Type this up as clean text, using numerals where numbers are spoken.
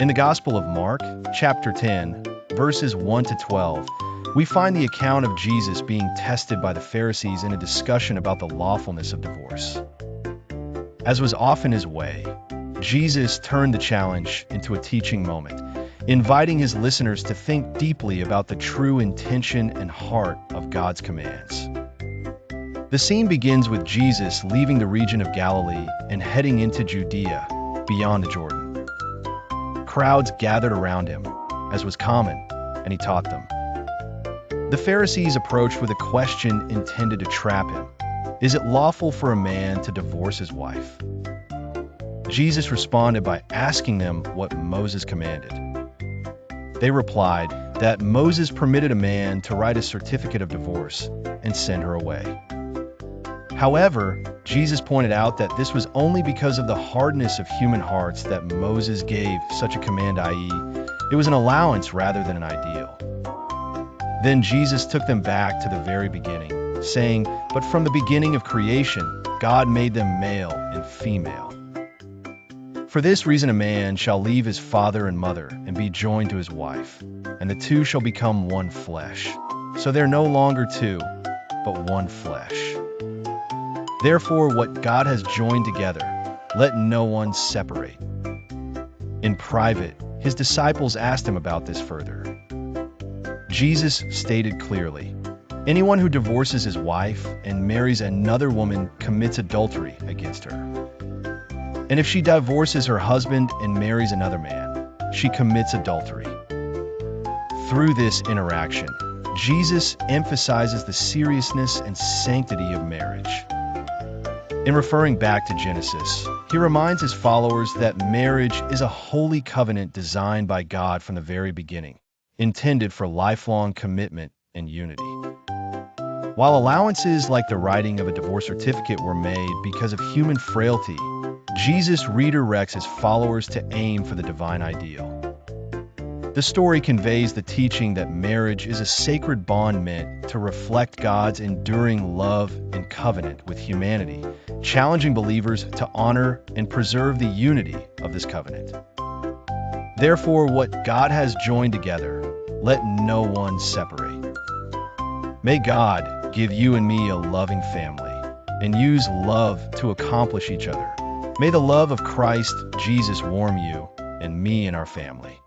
In the Gospel of Mark, chapter 10, verses 1 to 12, we find the account of Jesus being tested by the Pharisees in a discussion about the lawfulness of divorce. As was often his way, Jesus turned the challenge into a teaching moment, inviting his listeners to think deeply about the true intention and heart of God's commands. The scene begins with Jesus leaving the region of Galilee and heading into Judea, beyond the Jordan. Crowds gathered around him, as was common, and he taught them. The Pharisees approached with a question intended to trap him. Is it lawful for a man to divorce his wife? Jesus responded by asking them what Moses commanded. They replied that Moses permitted a man to write a certificate of divorce and send her away. However, Jesus pointed out that this was only because of the hardness of human hearts that Moses gave such a command, i.e., it was an allowance rather than an ideal. Then Jesus took them back to the very beginning, saying, "But from the beginning of creation, God made them male and female. For this reason a man shall leave his father and mother and be joined to his wife, and the two shall become one flesh. So they're no longer two, but one flesh. Therefore, what God has joined together, let no one separate." In private, his disciples asked him about this further. Jesus stated clearly, anyone who divorces his wife and marries another woman commits adultery against her. And if she divorces her husband and marries another man, she commits adultery. Through this interaction, Jesus emphasizes the seriousness and sanctity of marriage. In referring back to Genesis, he reminds his followers that marriage is a holy covenant designed by God from the very beginning, intended for lifelong commitment and unity. While allowances like the writing of a divorce certificate were made because of human frailty, Jesus redirects his followers to aim for the divine ideal. The story conveys the teaching that marriage is a sacred bond meant to reflect God's enduring love and covenant with humanity, challenging believers to honor and preserve the unity of this covenant. Therefore, what God has joined together, let no one separate. May God give you and me a loving family and use love to accomplish each other. May the love of Christ Jesus warm you and me and our family.